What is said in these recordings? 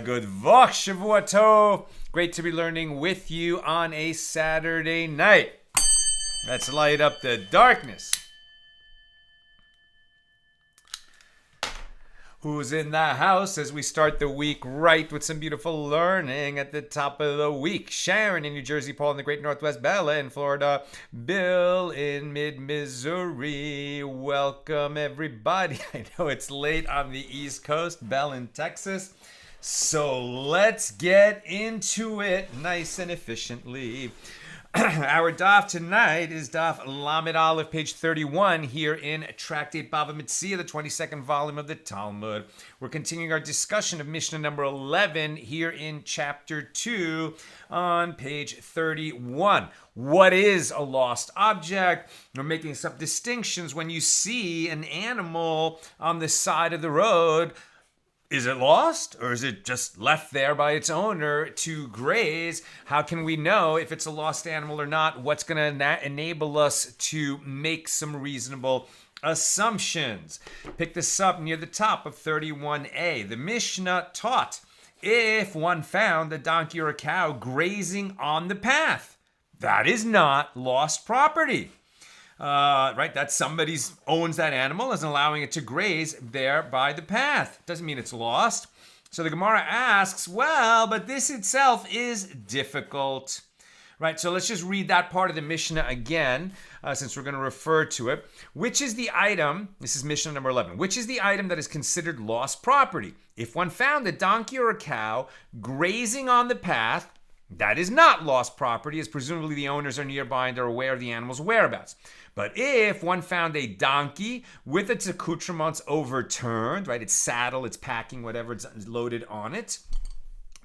Good Vok Shavua Tov. Great to be learning with you on a Saturday night. Let's light up the darkness. Who's in the house as we start the week right with some beautiful learning at the top of the week? Sharon in New Jersey, Paul in the Great Northwest, Bella in Florida, Bill in mid-Missouri. Welcome, everybody. I know it's late on the East Coast, Bell in Texas. So let's get into it nice and efficiently. Our daf tonight is daf Lamed Aleph, page 31, here in Tractate Bava Metzia, the 22nd volume of the Talmud. We're continuing our discussion of Mishna number 11 here in chapter 2 on page 31. What is a lost object? We're making some distinctions. When you see an animal on the side of the road, is it lost, or is it just left there by its owner to graze? How can we know if it's a lost animal or not? What's going to enable us to make some reasonable assumptions? Pick this up near the top of 31a. The Mishnah taught, if one found a donkey or a cow grazing on the path, that is not lost property. Right, that somebody owns that animal, isn't allowing it to graze there by the path. Doesn't mean it's lost. So the Gemara asks, well, but this itself is difficult. Right, so let's just read that part of the Mishnah again, since we're going to refer to it. Which is the item, this is Mishnah number 11, which is the item that is considered lost property? If one found a donkey or a cow grazing on the path, that is not lost property, as presumably the owners are nearby and are aware of the animal's whereabouts. But if one found a donkey with its accoutrements overturned, right, its saddle, its packing, whatever it's loaded on it,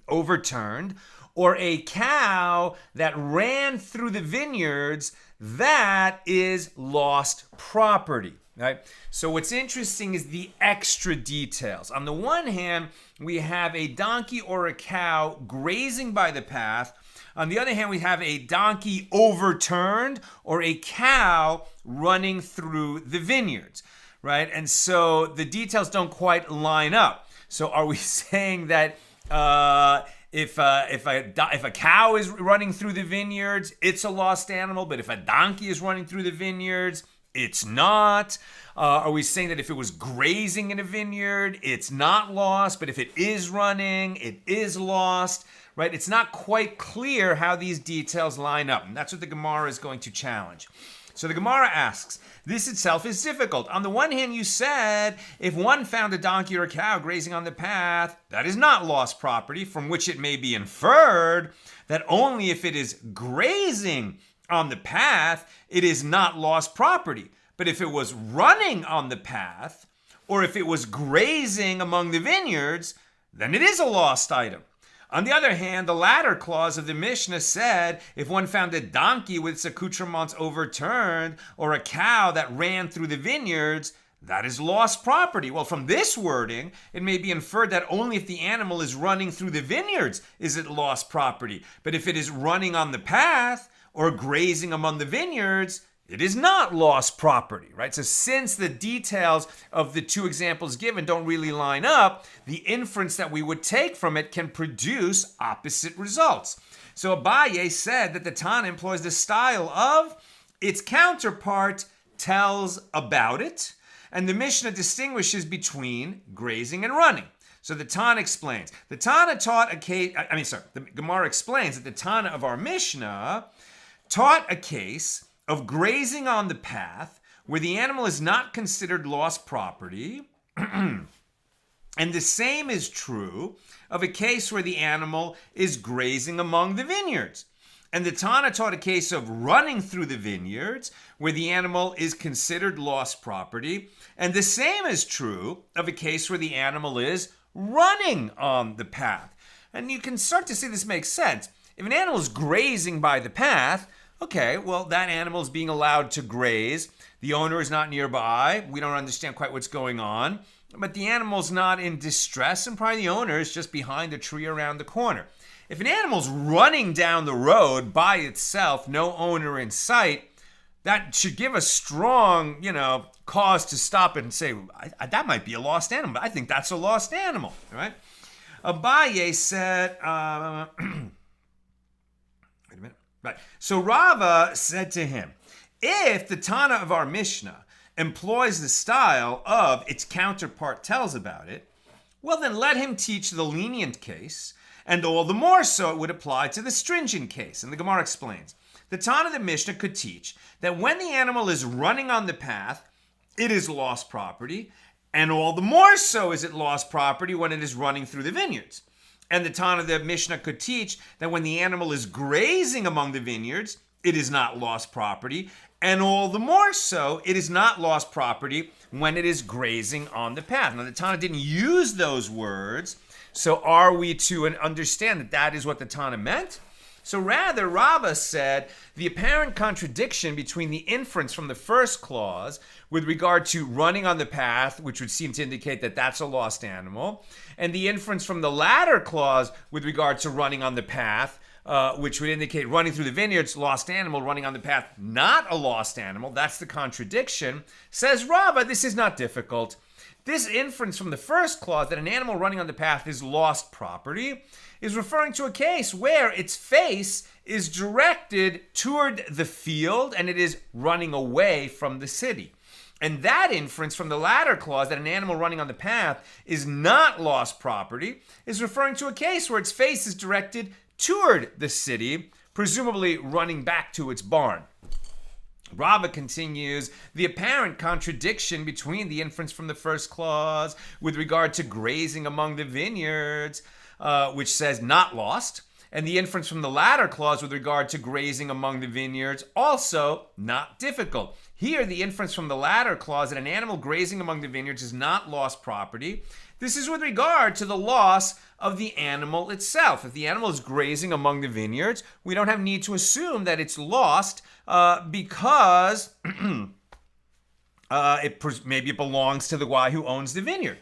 overturned, or a cow that ran through the vineyards, that is lost property. Right? So what's interesting is the extra details. On the one hand, we have a donkey or a cow grazing by the path. On the other hand, we have a donkey overturned or a cow running through the vineyards, right? And so the details don't quite line up. So are we saying that if a cow is running through the vineyards, it's a lost animal, but if a donkey is running through the vineyards, it's not? Are we saying that if it was grazing in a vineyard, it's not lost, but if it is running, it is lost, right? It's not quite clear how these details line up, and that's what the Gemara is going to challenge. So the Gemara asks, this itself is difficult. On the one hand, you said, if one found a donkey or a cow grazing on the path, that is not lost property, from which it may be inferred that only if it is grazing on the path, it is not lost property. But if it was running on the path, or if it was grazing among the vineyards, then it is a lost item. On the other hand, the latter clause of the Mishnah said, if one found a donkey with its accoutrements overturned, or a cow that ran through the vineyards, that is lost property. Well, from this wording, it may be inferred that only if the animal is running through the vineyards is it lost property. But if it is running on the path, or grazing among the vineyards, it is not lost property, right? So since the details of the two examples given don't really line up, the inference that we would take from it can produce opposite results. So Abaye said that the Tana employs the style of its counterpart tells about it, and the Mishnah distinguishes between grazing and running. So the Tana explains. The Gemara explains that the Tana of our Mishnah taught a case of grazing on the path where the animal is not considered lost property, and the same is true of a case where the animal is grazing among the vineyards. And the Tana taught a case of running through the vineyards where the animal is considered lost property, and the same is true of a case where the animal is running on the path. And you can start to see this makes sense. If an animal is grazing by the path, okay, well, that animal is being allowed to graze. The owner is not nearby. We don't understand quite what's going on. But the animal's not in distress, and probably the owner is just behind a tree around the corner. If an animal's running down the road by itself, no owner in sight, that should give a strong, cause to stop it and say, that might be a lost animal. I think that's a lost animal, right? Abaye said, wait a minute. Right. So Rava said to him, if the Tana of our Mishnah employs the style of its counterpart tells about it, well, then let him teach the lenient case, and all the more so it would apply to the stringent case. And the Gemara explains, the Tana of the Mishnah could teach that when the animal is running on the path, it is lost property, and all the more so is it lost property when it is running through the vineyards. And the Tana of the Mishnah could teach that when the animal is grazing among the vineyards, it is not lost property, and all the more so it is not lost property when it is grazing on the path. Now, the Tana didn't use those words, so are we to understand that that is what the Tana meant? So rather, Rava said the apparent contradiction between the inference from the first clause with regard to running on the path, which would seem to indicate that that's a lost animal, and the inference from the latter clause with regard to running on the path, which would indicate running through the vineyards, lost animal, running on the path, not a lost animal. That's the contradiction. Says Rava, this is not difficult. This inference from the first clause that an animal running on the path is lost property is referring to a case where its face is directed toward the field and it is running away from the city. And that inference from the latter clause that an animal running on the path is not lost property is referring to a case where its face is directed toward the city, presumably running back to its barn. Rava continues, the apparent contradiction between the inference from the first clause with regard to grazing among the vineyards, which says not lost, and the inference from the latter clause with regard to grazing among the vineyards, also not difficult. Here, the inference from the latter clause that an animal grazing among the vineyards is not lost property. This is with regard to the loss of the animal itself. If the animal is grazing among the vineyards, we don't have need to assume that it's lost because maybe it belongs to the guy who owns the vineyard.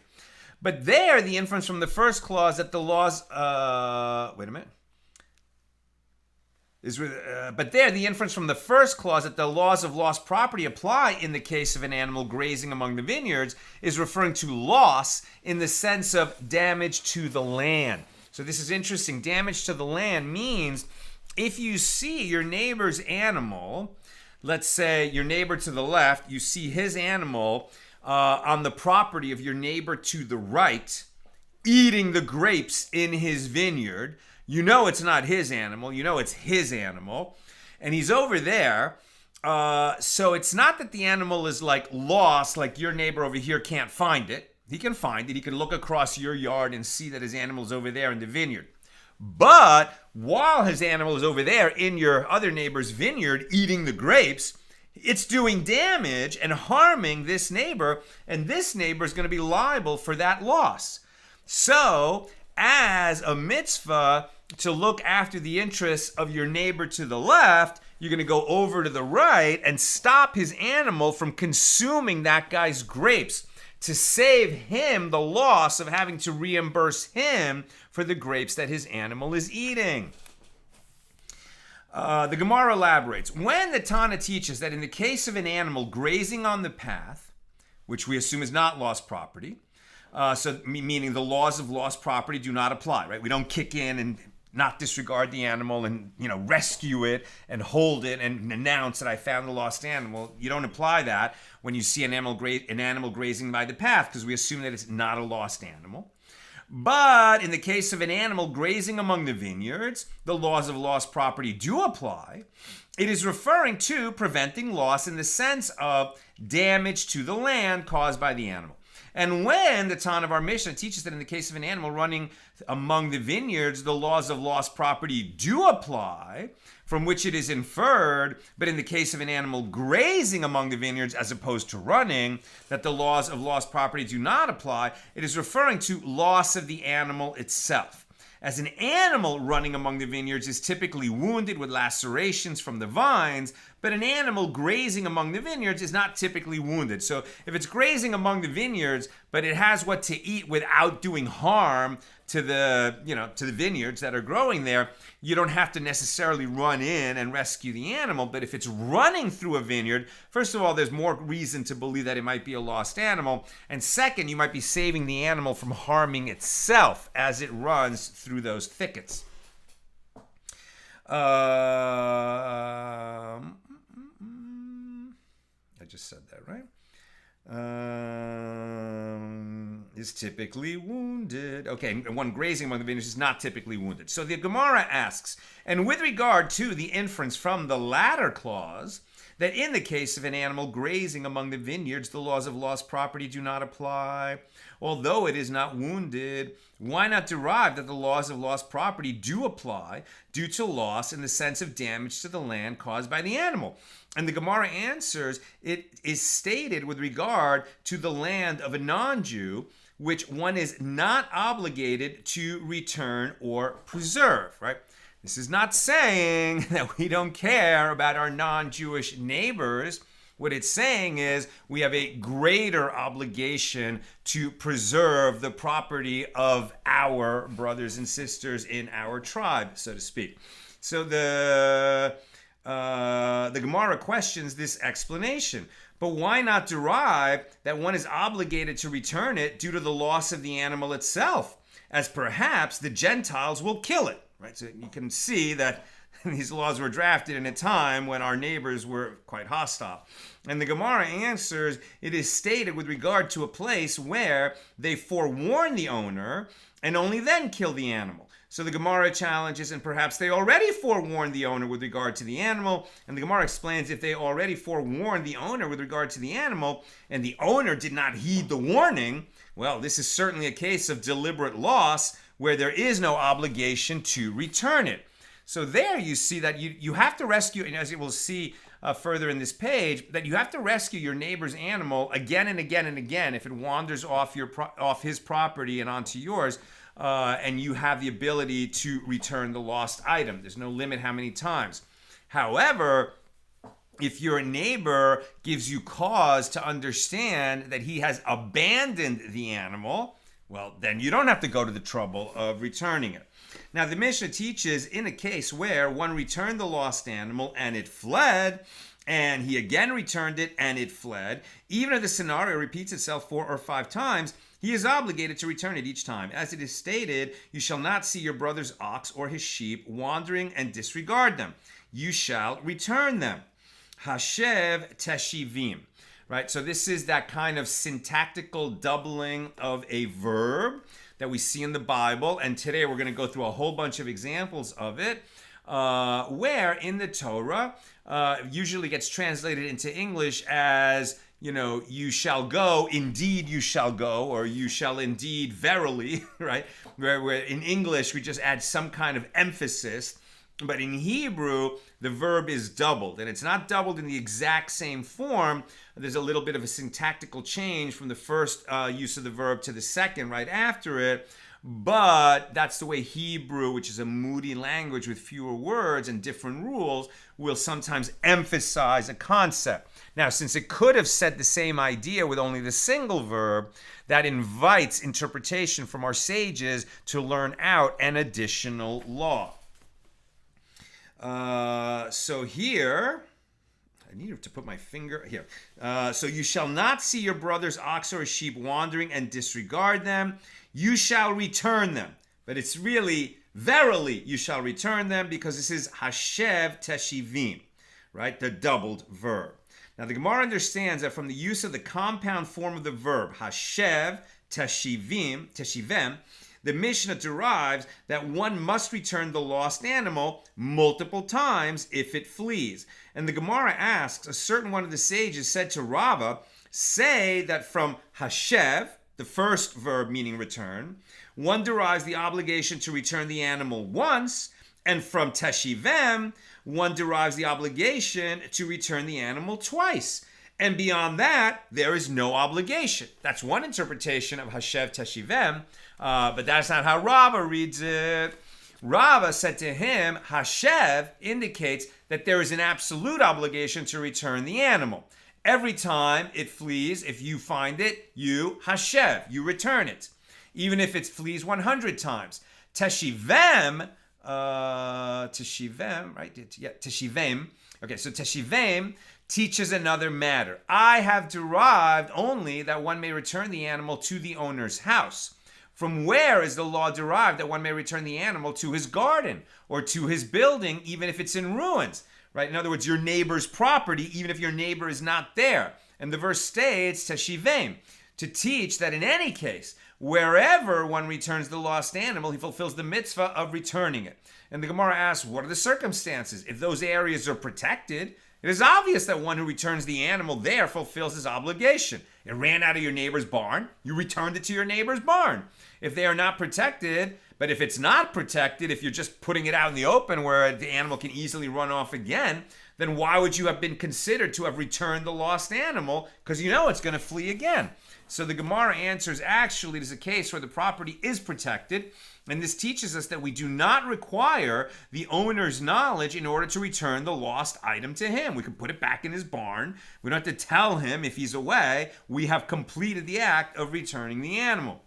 But there, the inference from the first clause that the laws, but there, the inference from the first clause that the laws of lost property apply in the case of an animal grazing among the vineyards is referring to loss in the sense of damage to the land. So this is interesting. Damage to the land means if you see your neighbor's animal, let's say your neighbor to the left, you see his animal on the property of your neighbor to the right, eating the grapes in his vineyard. You know it's not his animal. You know it's his animal. And he's over there. So it's not that the animal is like lost, like your neighbor over here can't find it. He can find it. He can look across your yard and see that his animal's over there in the vineyard. But while his animal is over there in your other neighbor's vineyard eating the grapes, it's doing damage and harming this neighbor. And this neighbor is going to be liable for that loss. So as a mitzvah to look after the interests of your neighbor to the left, you're going to go over to the right and stop his animal from consuming that guy's grapes to save him the loss of having to reimburse him for the grapes that his animal is eating. The Gemara elaborates, when the Tana teaches that in the case of an animal grazing on the path, which we assume is not lost property, so meaning the laws of lost property do not apply, right? We don't kick in and not disregard the animal and, rescue it and hold it and announce that I found the lost animal. You don't apply that when you see an animal grazing by the path because we assume that it's not a lost animal. But in the case of an animal grazing among the vineyards, the laws of lost property do apply. It is referring to preventing loss in the sense of damage to the land caused by the animal. And when the Tana of our Mishnah teaches that in the case of an animal running among the vineyards, the laws of lost property do apply, from which it is inferred, but in the case of an animal grazing among the vineyards as opposed to running, that the laws of lost property do not apply, it is referring to loss of the animal itself. As an animal running among the vineyards is typically wounded with lacerations from the vines, But an animal grazing among the vineyards is not typically wounded. So if it's grazing among the vineyards, but it has what to eat without doing harm to the, to the vineyards that are growing there, you don't have to necessarily run in and rescue the animal. But if it's running through a vineyard, first of all, there's more reason to believe that it might be a lost animal. And second, you might be saving the animal from harming itself as it runs through those thickets. I just said that, right? Is typically wounded. Okay, one grazing among the vineyards is not typically wounded. So the Gemara asks, and with regard to the inference from the latter clause, that in the case of an animal grazing among the vineyards, the laws of lost property do not apply. Although it is not wounded, why not derive that the laws of lost property do apply due to loss in the sense of damage to the land caused by the animal? And the Gemara answers, it is stated with regard to the land of a non-Jew, which one is not obligated to return or preserve, right? This is not saying that we don't care about our non-Jewish neighbors. What it's saying is we have a greater obligation to preserve the property of our brothers and sisters in our tribe, so to speak. So the Gemara questions this explanation. But why not derive that one is obligated to return it due to the loss of the animal itself, as perhaps the Gentiles will kill it? Right, so you can see that these laws were drafted in a time when our neighbors were quite hostile. And the Gemara answers, it is stated with regard to a place where they forewarn the owner and only then kill the animal. So the Gemara challenges, and perhaps they already forewarned the owner with regard to the animal. And the Gemara explains, if they already forewarned the owner with regard to the animal, and the owner did not heed the warning, well, this is certainly a case of deliberate loss, where there is no obligation to return it. So there you see that you have to rescue, and as you will see further in this page, that you have to rescue your neighbor's animal again and again and again if it wanders off his property and onto yours, and you have the ability to return the lost item. There's no limit how many times. However, if your neighbor gives you cause to understand that he has abandoned the animal, well, then you don't have to go to the trouble of returning it. Now, the Mishnah teaches in a case where one returned the lost animal and it fled, and he again returned it and it fled, even if the scenario repeats itself 4 or 5 times, he is obligated to return it each time. As it is stated, you shall not see your brother's ox or his sheep wandering and disregard them. You shall return them. Hashev teshivim. Right, so this is that kind of syntactical doubling of a verb that we see in the Bible, and today we're going to go through a whole bunch of examples of it, where in the Torah usually gets translated into English as, you shall go, indeed you shall go, or you shall indeed verily, right? Where in English we just add some kind of emphasis. But in Hebrew, the verb is doubled, and it's not doubled in the exact same form. There's a little bit of a syntactical change from the first use of the verb to the second right after it, but that's the way Hebrew, which is a moody language with fewer words and different rules, will sometimes emphasize a concept. Now, since it could have said the same idea with only the single verb, that invites interpretation from our sages to learn out an additional law. So here, I need to put my finger here. So you shall not see your brother's ox or sheep wandering and disregard them. You shall return them. But it's really, verily, you shall return them, because this is hashev teshivim, right? The doubled verb. Now the Gemara understands that from the use of the compound form of the verb, hashev teshivim, the Mishnah derives that one must return the lost animal multiple times if it flees. And the Gemara asks, a certain one of the sages said to Rava, say that from hashev, the first verb meaning return, one derives the obligation to return the animal once, and from teshivem, one derives the obligation to return the animal twice. And beyond that, there is no obligation. That's one interpretation of hashev teshivem, but that's not how Rava reads it. Rava said to him, Hashev indicates that there is an absolute obligation to return the animal. Every time it flees, if you find it, you Hashev, you return it. Even if it flees 100 times. Teshivem, right? Yeah, Teshivem. Okay, so Teshivem teaches another matter. I have derived only that one may return the animal to the owner's house. From where is the law derived that one may return the animal to his garden or to his building, even if it's in ruins? Right? In other words, your neighbor's property, even if your neighbor is not there. And the verse states, Teshivem, to teach that in any case, wherever one returns the lost animal, he fulfills the mitzvah of returning it. And the Gemara asks, what are the circumstances? If those areas are protected, it is obvious that one who returns the animal there fulfills his obligation. It ran out of your neighbor's barn, you returned it to your neighbor's barn. If they are not protected, but if it's not protected, if you're just putting it out in the open where the animal can easily run off again, then why would you have been considered to have returned the lost animal? Because you know it's going to flee again. So the Gemara answers, actually, there's a case where the property is protected, and this teaches us that we do not require the owner's knowledge in order to return the lost item to him. We can put it back in his barn. We don't have to tell him if he's away. We have completed the act of returning the animal.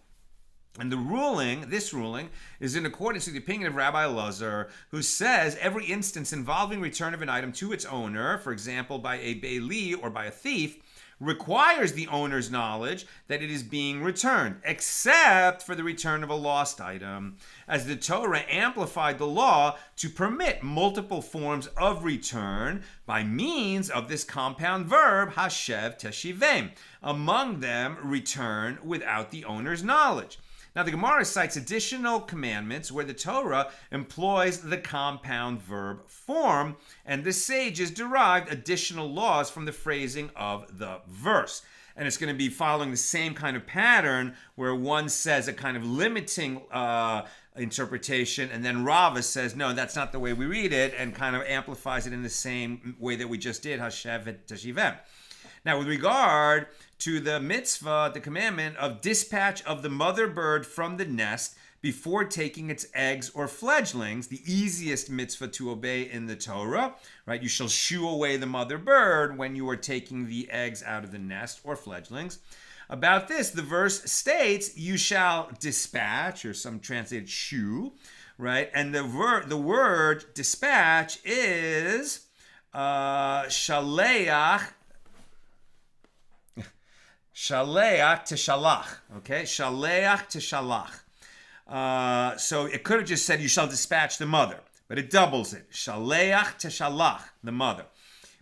And this ruling, is in accordance with the opinion of Rabbi Elazar, who says every instance involving return of an item to its owner, for example, by a baili or by a thief, requires the owner's knowledge that it is being returned, except for the return of a lost item, as the Torah amplified the law to permit multiple forms of return by means of this compound verb, hashev teshivem, among them return without the owner's knowledge. Now, the Gemara cites additional commandments where the Torah employs the compound verb form, and the sages derived additional laws from the phrasing of the verse. And it's going to be following the same kind of pattern where one says a kind of limiting interpretation, and then Rava says, no, that's not the way we read it, and kind of amplifies it in the same way that we just did, hashev teshivem. Now, with regard to the mitzvah, the commandment of dispatch of the mother bird from the nest before taking its eggs or fledglings, the easiest mitzvah to obey in the Torah, right? You shall shoo away the mother bird when you are taking the eggs out of the nest or fledglings. About this, the verse states, you shall dispatch, or some translated shoo, right? And the word dispatch is shaleach, Shaleach teshalach, okay? Shaleach teshalach. So it could have just said, you shall dispatch the mother, but it doubles it. Shaleach teshalach, the mother.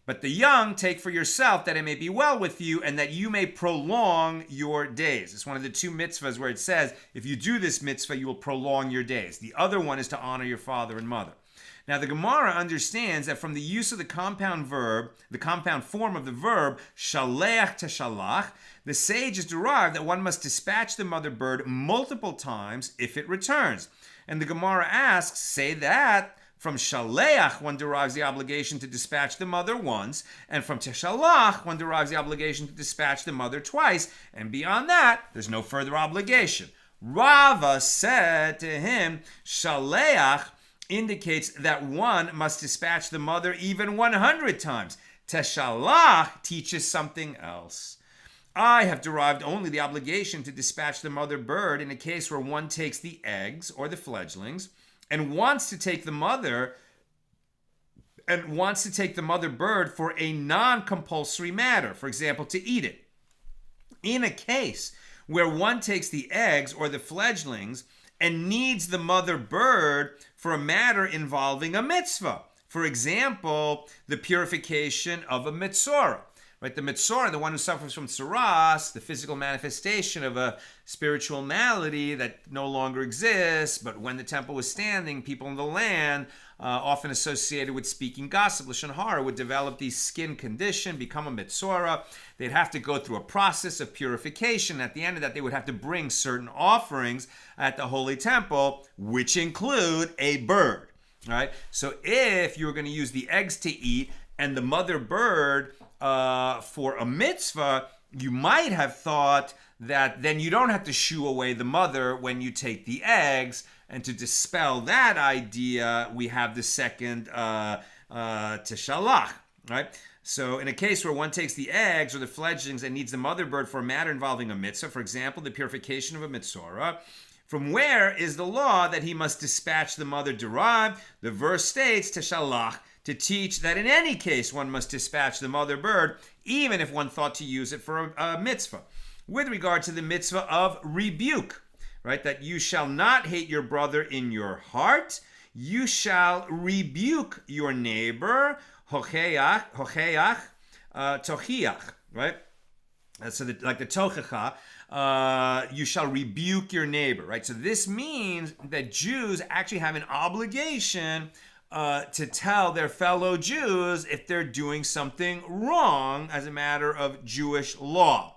But the young take for yourself that it may be well with you and that you may prolong your days. It's one of the two mitzvahs where it says, if you do this mitzvah, you will prolong your days. The other one is to honor your father and mother. Now, the Gemara understands that from the use of the compound verb, the compound form of the verb, shaleach teshalach, the sages derived that one must dispatch the mother bird multiple times if it returns. And the Gemara asks, say that from shaleach one derives the obligation to dispatch the mother once, and from teshalach one derives the obligation to dispatch the mother twice, and beyond that, there's no further obligation. Rava said to him, shaleach indicates that one must dispatch the mother even 100 times. Teshalach teaches something else. I have derived only the obligation to dispatch the mother bird in a case where one takes the eggs or the fledglings and wants to take the mother bird for a non-compulsory matter, for example, to eat it. In a case where one takes the eggs or the fledglings and needs the mother bird for a matter involving a mitzvah. For example, the purification of a mitzorah. Right, the mitzorah, the one who suffers from tsaras, the physical manifestation of a spiritual malady that no longer exists, but when the temple was standing, people in the land, often associated with speaking gossip, lashon hara, would develop the skin condition, become a mitzorah. They'd have to go through a process of purification. At the end of that, they would have to bring certain offerings at the holy temple, which include a bird. All right, so if you were going to use the eggs to eat and the mother bird for a mitzvah, you might have thought that then you don't have to shoo away the mother when you take the eggs. And to dispel that idea, we have the second teshalach, right? So in a case where one takes the eggs or the fledglings and needs the mother bird for a matter involving a mitzvah, for example, the purification of a mitzvah, from where is the law that he must dispatch the mother derived? The verse states, teshalach, to teach that in any case one must dispatch the mother bird, even if one thought to use it for a mitzvah. With regard to the mitzvah of rebuke, right, that you shall not hate your brother in your heart, you shall rebuke your neighbor, hocheach, tochiach, right? So like the tochacha, you shall rebuke your neighbor, right? So this means that Jews actually have an obligation to tell their fellow Jews if they're doing something wrong as a matter of Jewish law.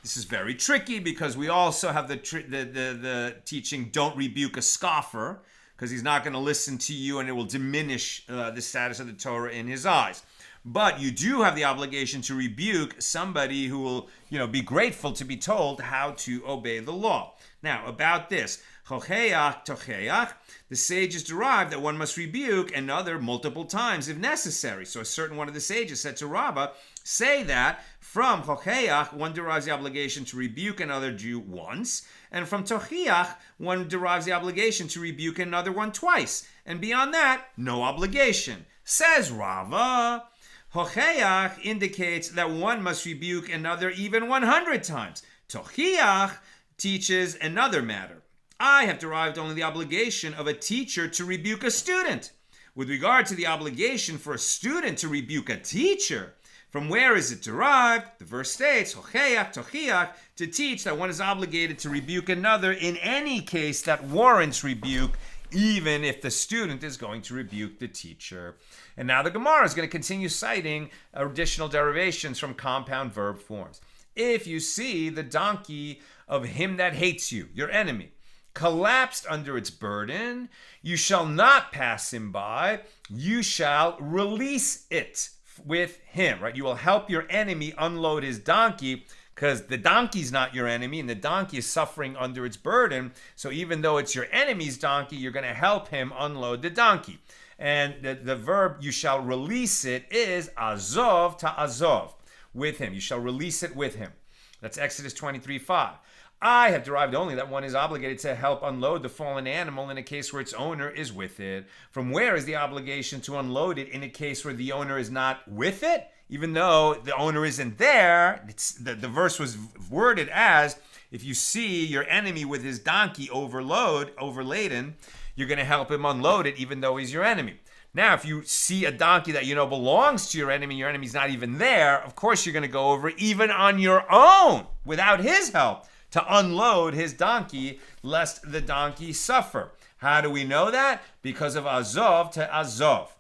This is very tricky because we also have the teaching, don't rebuke a scoffer, because he's not going to listen to you and it will diminish the status of the Torah in his eyes. But you do have the obligation to rebuke somebody who will, be grateful to be told how to obey the law. Now, about this, chocheach, tocheach, the sages derived that one must rebuke another multiple times if necessary. So a certain one of the sages said to Rabbah, say that from chocheach, one derives the obligation to rebuke another Jew once, and from tochiach, one derives the obligation to rebuke another one twice. And beyond that, no obligation. Says Rava, chocheach indicates that one must rebuke another even 100 times. Tochiach teaches another matter. I have derived only the obligation of a teacher to rebuke a student. With regard to the obligation for a student to rebuke a teacher, from where is it derived? The verse states, hocheach, tochiach, to teach that one is obligated to rebuke another in any case that warrants rebuke, even if the student is going to rebuke the teacher. And now the Gemara is going to continue citing additional derivations from compound verb forms. If you see the donkey of him that hates you, your enemy, collapsed under its burden, you shall not pass him by, you shall release it with him, right? You will help your enemy unload his donkey, because the donkey's not your enemy and the donkey is suffering under its burden. So even though it's your enemy's donkey, you're going to help him unload the donkey. And the verb, you shall release it, is azov to azov, with him. You shall release it with him. That's Exodus 23:5. I have derived only that one is obligated to help unload the fallen animal in a case where its owner is with it. From where is the obligation to unload it in a case where the owner is not with it? Even though the owner isn't there, the verse was worded as, if you see your enemy with his donkey overladen, you're going to help him unload it even though he's your enemy. Now, if you see a donkey that belongs to your enemy's not even there, of course you're going to go over even on your own without his help to unload his donkey, lest the donkey suffer. How do we know that? Because of azov to azov,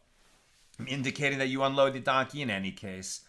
indicating that you unload the donkey in any case.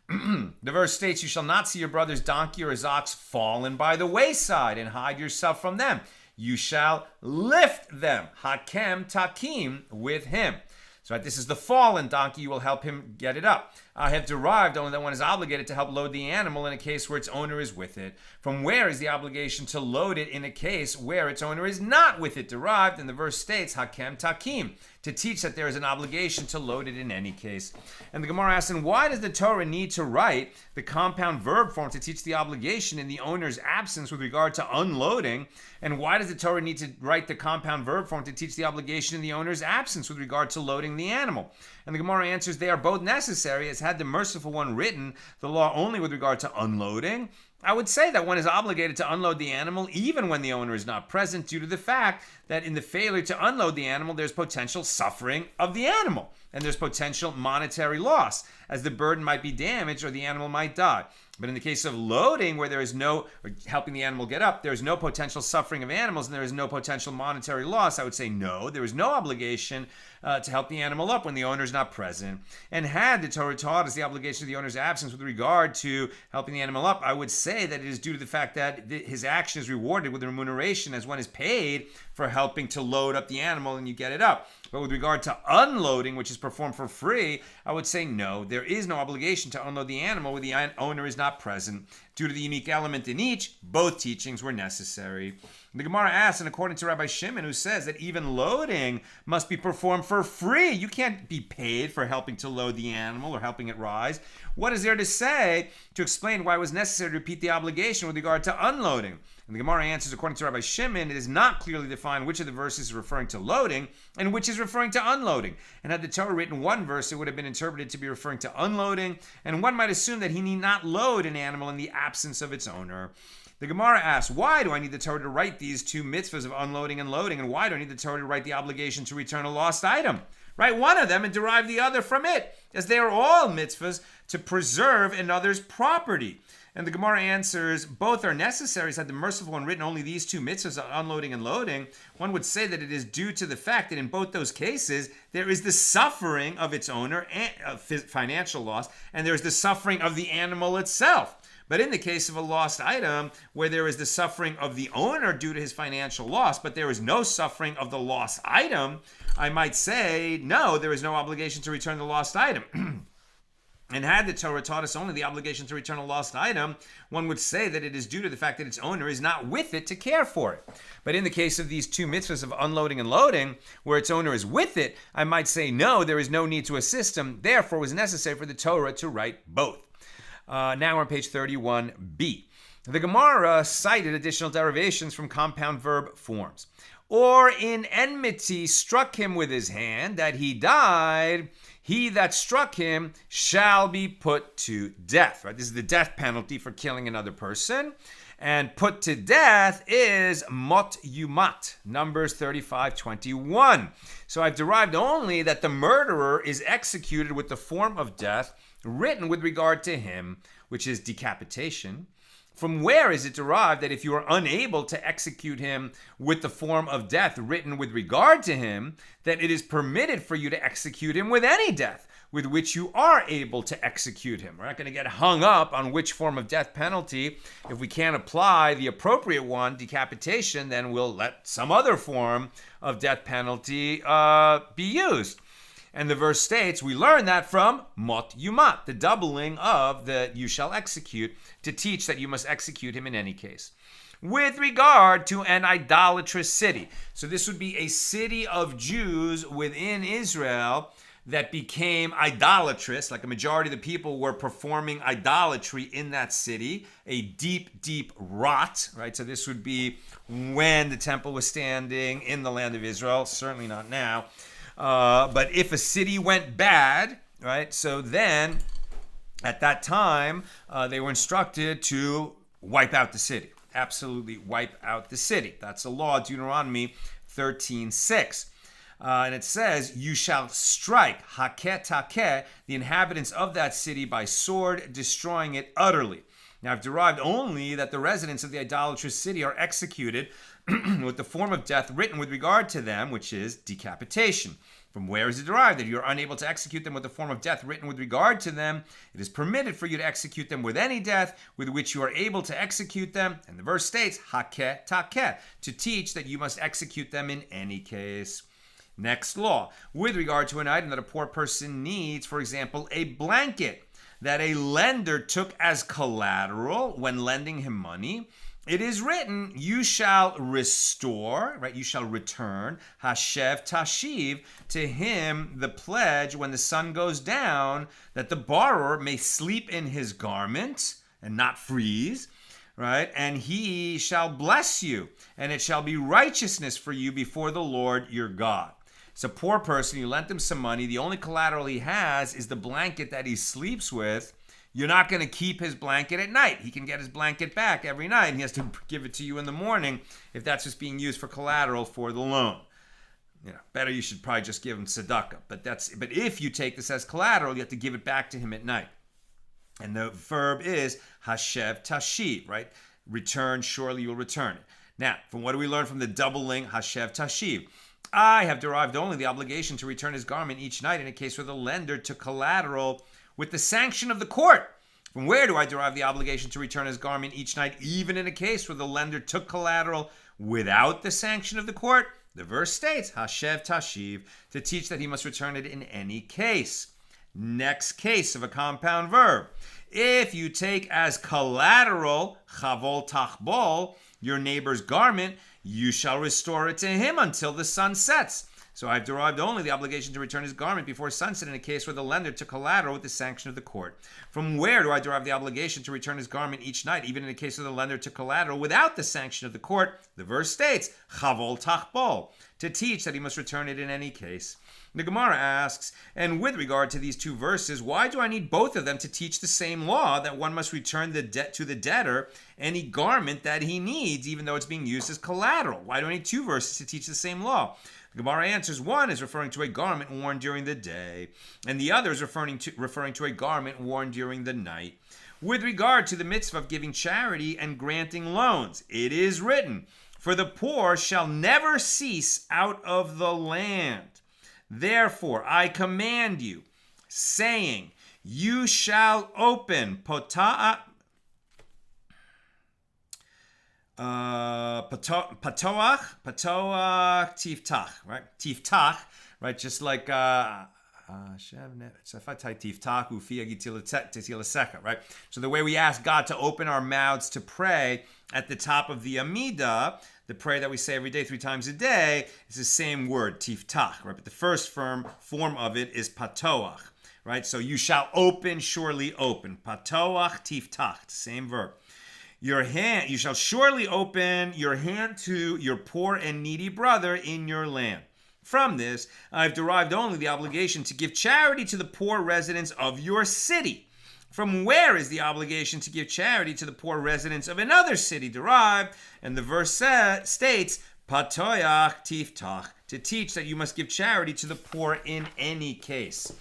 The verse states, you shall not see your brother's donkey or his ox fallen by the wayside and hide yourself from them. You shall lift them, hakem takim, with him. So this is the fallen donkey. You will help him get it up. I have derived only that one is obligated to help load the animal in a case where its owner is with it. From where is the obligation to load it in a case where its owner is not with it derived? And the verse states, hakem takim, to teach that there is an obligation to load it in any case. And the Gemara asks, and why does the Torah need to write the compound verb form to teach the obligation in the owner's absence with regard to unloading? And why does the Torah need to write the compound verb form to teach the obligation in the owner's absence with regard to loading the animal? And the Gemara answers, they are both necessary, as had the merciful one written the law only with regard to unloading. I would say that one is obligated to unload the animal even when the owner is not present, due to the fact that in the failure to unload the animal, there's potential suffering of the animal, and there's potential monetary loss, as the burden might be damaged or the animal might die. But in the case of loading, where there is no, or helping the animal get up, there is no potential suffering of animals and there is no potential monetary loss, I would say no, there is no obligation to help the animal up when the owner is not present. And had the Torah taught us the obligation of the owner's absence with regard to helping the animal up, I would say that it is due to the fact that his action is rewarded with remuneration, as one is paid for helping to load up the animal and you get it up. But with regard to unloading, which is performed for free, I would say no, there is no obligation to unload the animal where the owner is not present. Due to the unique element in each, both teachings were necessary. The Gemara asks, and according to Rabbi Shimon, who says that even loading must be performed for free, you can't be paid for helping to load the animal or helping it rise. What is there to say to explain why it was necessary to repeat the obligation with regard to unloading? And the Gemara answers, according to Rabbi Shimon, it is not clearly defined which of the verses is referring to loading and which is referring to unloading. And had the Torah written one verse, it would have been interpreted to be referring to unloading, and one might assume that he need not load an animal in the absence of its owner. The Gemara asks, why do I need the Torah to write these two mitzvahs of unloading and loading, and why do I need the Torah to write the obligation to return a lost item? Write one of them and derive the other from it, as they are all mitzvahs to preserve another's property. And the Gemara answers, both are necessary. Had the merciful one written only these two mitzvahs of unloading and loading, one would say that it is due to the fact that in both those cases, there is the suffering of its owner, and financial loss, and there is the suffering of the animal itself. But in the case of a lost item, where there is the suffering of the owner due to his financial loss, but there is no suffering of the lost item, I might say, no, there is no obligation to return the lost item. And had the Torah taught us only the obligation to return a lost item, one would say that it is due to the fact that its owner is not with it to care for it. But in the case of these two mitzvahs of unloading and loading, where its owner is with it, I might say, no, there is no need to assist him. Therefore, it was necessary for the Torah to write both. Now we're on page 31b. The Gemara cited additional derivations from compound verb forms. Or in enmity struck him with his hand, that he died, he that struck him shall be put to death. Right? This is the death penalty for killing another person. And put to death is mot yumat, Numbers 35:21. So I've derived only that the murderer is executed with the form of death written with regard to him, which is decapitation. From where is it derived that if you are unable to execute him with the form of death written with regard to him, that it is permitted for you to execute him with any death with which you are able to execute him? We're not going to get hung up on which form of death penalty. If we can't apply the appropriate one, decapitation, then we'll let some other form of death penalty be used. And the verse states, we learn that from mot yumat, the doubling of the you shall execute, to teach that you must execute him in any case. With regard to an idolatrous city. So this would be a city of Jews within Israel that became idolatrous, like a majority of the people were performing idolatry in that city, a deep, deep rot, right? So this would be when the temple was standing in the land of Israel, certainly not now. But if a city went bad, right, so then at that time they were instructed to wipe out the city. Absolutely wipe out the city. That's a law, Deuteronomy 13:6. And it says, you shall strike, hakeh takeh, the inhabitants of that city by sword, destroying it utterly. Now I've derived only that the residents of the idolatrous city are executed with the form of death written with regard to them, which is decapitation. From where is it derived that you are unable to execute them with the form of death written with regard to them? It is permitted for you to execute them with any death with which you are able to execute them. And the verse states, hakeh takeh, to teach that you must execute them in any case. Next law, with regard to an item that a poor person needs, for example, a blanket that a lender took as collateral when lending him money, it is written, you shall restore, right? You shall return, hashev tashiv, to him the pledge when the sun goes down, that the borrower may sleep in his garment and not freeze, right? And he shall bless you, and it shall be righteousness for you before the Lord your God. It's a poor person, you lent him some money, the only collateral he has is the blanket that he sleeps with. You're not going to keep his blanket at night. He can get his blanket back every night, and he has to give it to you in the morning if that's just being used for collateral for the loan. You know, better you should probably just give him tzedakah. But if you take this as collateral, you have to give it back to him at night. And the verb is hashev tashiv, right? Return, surely you'll return it. Now, from what do we learn from the doubling hashev tashiv? I have derived only the obligation to return his garment each night in a case where the lender took collateral with the sanction of the court. From where do I derive the obligation to return his garment each night, even in a case where the lender took collateral without the sanction of the court? The verse states, Hashev Tashiv, to teach that he must return it in any case. Next case of a compound verb. If you take as collateral, chavol tachbol, your neighbor's garment, you shall restore it to him until the sun sets. So I've derived only the obligation to return his garment before sunset in a case where the lender took collateral with the sanction of the court. From where do I derive the obligation to return his garment each night, even in a case where the lender took collateral without the sanction of the court? The verse states, Chavol Tachbol, to teach that he must return it in any case. The Gemara asks, and with regard to these two verses, why do I need both of them to teach the same law, that one must return the debt to the debtor any garment that he needs, even though it's being used as collateral? Why do I need two verses to teach the same law? The Gemara answers, one is referring to a garment worn during the day, and the other is referring to a garment worn during the night. With regard to the mitzvah of giving charity and granting loans, it is written, for the poor shall never cease out of the land. Therefore, I command you, saying, you shall open patoach tiftach, right? Tiftach, right? Just like right? So the way we ask God to open our mouths to pray at the top of the Amidah, the prayer that we say every day 3 times a day, is the same word, tiftach, right? But the first form of it is patoach, right? So you shall open, surely open. Patoach, tiftach, same verb. You shall surely open your hand to your poor and needy brother in your land. From this, I've derived only the obligation to give charity to the poor residents of your city. From where is the obligation to give charity to the poor residents of another city derived? And the verse states, Patoyach tiftach, to teach that you must give charity to the poor in any case.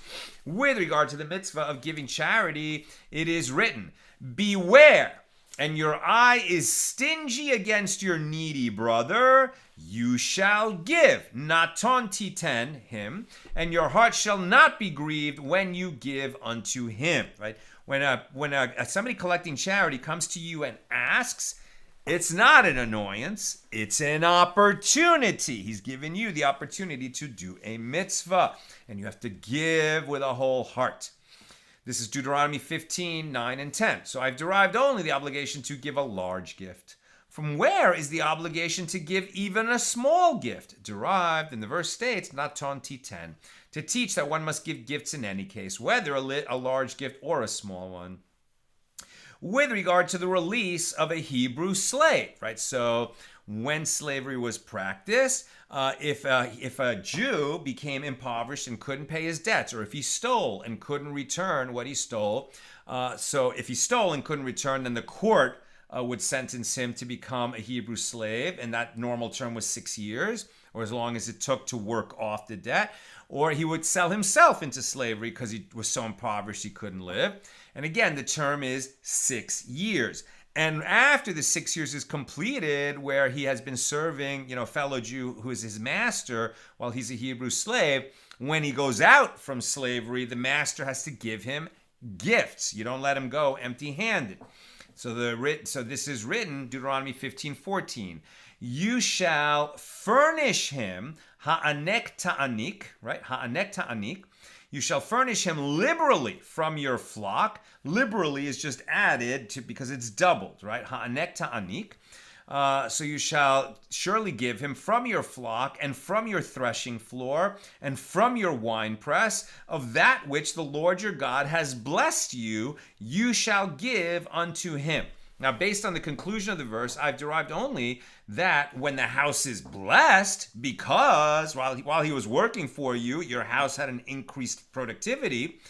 With regard to the mitzvah of giving charity, it is written, beware, and your eye is stingy against your needy brother, you shall give, naton titen, him, and your heart shall not be grieved when you give unto him. Right? When somebody collecting charity comes to you and asks, it's not an annoyance, it's an opportunity. He's given you the opportunity to do a mitzvah, and you have to give with a whole heart. This is Deuteronomy 15, 9, and 10. So I've derived only the obligation to give a large gift. From where is the obligation to give even a small gift? Derived, and the verse states, naton titen, to teach that one must give gifts in any case, whether a large gift or a small one. With regard to the release of a Hebrew slave, right? So when slavery was practiced, if a Jew became impoverished and couldn't pay his debts, or if he stole and couldn't return what he stole, so if he stole and couldn't return, then the court would sentence him to become a Hebrew slave, and that normal term was 6 years, or as long as it took to work off the debt, or he would sell himself into slavery because he was so impoverished he couldn't live. And again, the term is 6 years. And after the 6 years is completed, where he has been serving, a fellow Jew who is his master while he's a Hebrew slave, when he goes out from slavery, the master has to give him gifts. You don't let him go empty-handed. So this is written, Deuteronomy 15:14. You shall furnish him ha'anek ta'anik, right? Ha'anek ta'anik. You shall furnish him liberally from your flock. Liberally is just added to because it's doubled, right? Ha'anek ta'anik. So you shall surely give him from your flock and from your threshing floor and from your winepress of that which the Lord your God has blessed you, you shall give unto him. Now, based on the conclusion of the verse, I've derived only that when the house is blessed, because while he was working for you, your house had an increased productivity.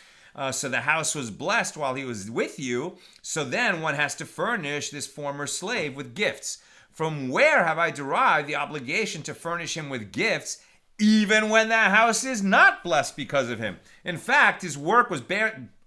So the house was blessed while he was with you. So then one has to furnish this former slave with gifts. From where have I derived the obligation to furnish him with gifts, even when the house is not blessed because of him? In fact, his work was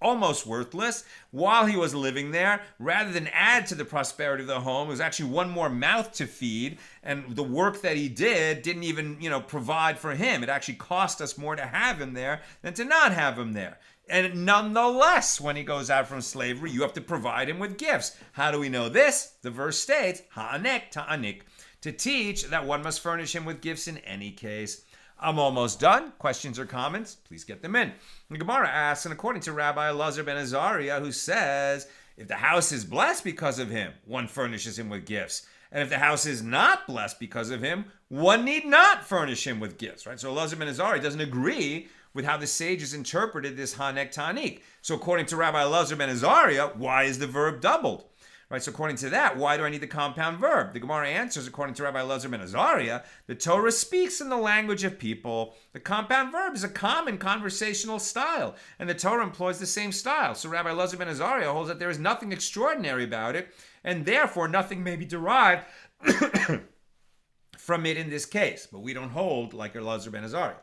almost worthless while he was living there. Rather than add to the prosperity of the home, it was actually one more mouth to feed, and the work that he didn't even, provide for him. It actually cost us more to have him there than to not have him there. And nonetheless, when he goes out from slavery, you have to provide him with gifts. How do we know this? The verse states, ha'anek ta'anik, to teach that one must furnish him with gifts in any case. I'm almost done. Questions or comments? Please get them in. The Gemara asks, and according to Rabbi Elazar ben Azariah, who says, if the house is blessed because of him, one furnishes him with gifts. And if the house is not blessed because of him, one need not furnish him with gifts, right? So Elazar ben Azariah doesn't agree with how the sages interpreted this hanek ta'anik. So according to Rabbi Elazar ben Azariah, why is the verb doubled? Right, so according to that, why do I need the compound verb? The Gemara answers, according to Rabbi Elazar ben Azariah, the Torah speaks in the language of people. The compound verb is a common conversational style, and the Torah employs the same style. So Rabbi Elazar ben Azariah holds that there is nothing extraordinary about it, and therefore nothing may be derived from it in this case. But we don't hold like Elazar ben Azariah.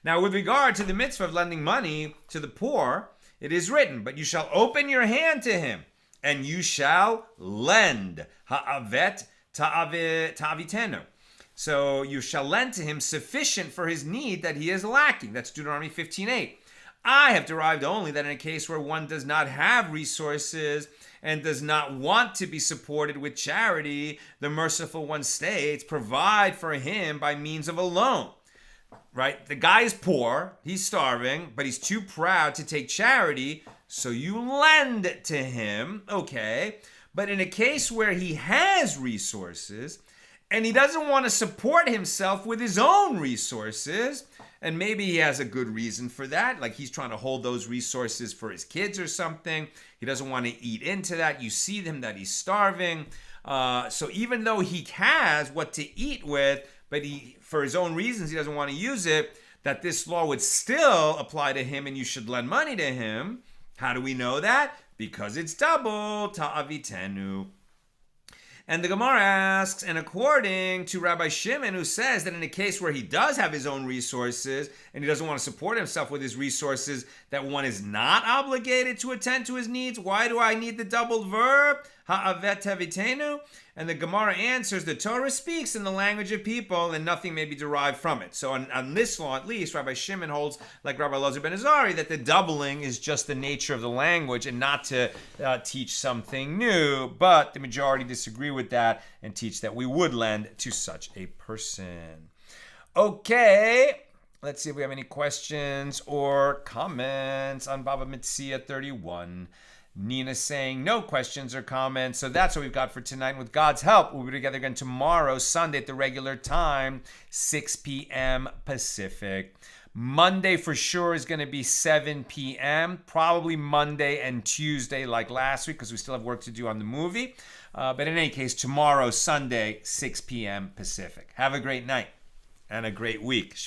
Now, with regard to the mitzvah of lending money to the poor, it is written, but you shall open your hand to him, and you shall lend. Ha'avet ta'avitenu. So you shall lend to him sufficient for his need that he is lacking. That's Deuteronomy 15:8. I have derived only that in a case where one does not have resources and does not want to be supported with charity, the merciful one states, provide for him by means of a loan. Right? The guy is poor, he's starving, but he's too proud to take charity, so you lend to him, okay? But in a case where he has resources and he doesn't want to support himself with his own resources, and maybe he has a good reason for that, like he's trying to hold those resources for his kids or something, he doesn't want to eat into that, you see him that he's starving, so even though he has what to eat with, but he, for his own reasons, he doesn't want to use it, that this law would still apply to him and you should lend money to him. How do we know that? Because it's double, ta'avitenu. And the Gemara asks, and according to Rabbi Shimon, who says that in a case where he does have his own resources and he doesn't want to support himself with his resources, that one is not obligated to attend to his needs. Why do I need the doubled verb? Ha'avet ta'avitenu? And the Gemara answers, the Torah speaks in the language of people and nothing may be derived from it. So on this law, at least, Rabbi Shimon holds, like Rabbi Elazar ben Azariah, that the doubling is just the nature of the language and not to teach something new. But the majority disagree with that and teach that we would lend to such a person. Okay, let's see if we have any questions or comments on Bava Metzia 31. Nina saying no questions or comments. So that's what we've got for tonight. With God's help, we'll be together again tomorrow, Sunday at the regular time, 6 p.m. Pacific. Monday for sure is going to be 7 p.m. Probably Monday and Tuesday like last week because we still have work to do on the movie. But in any case, tomorrow, Sunday, 6 p.m. Pacific. Have a great night and a great week.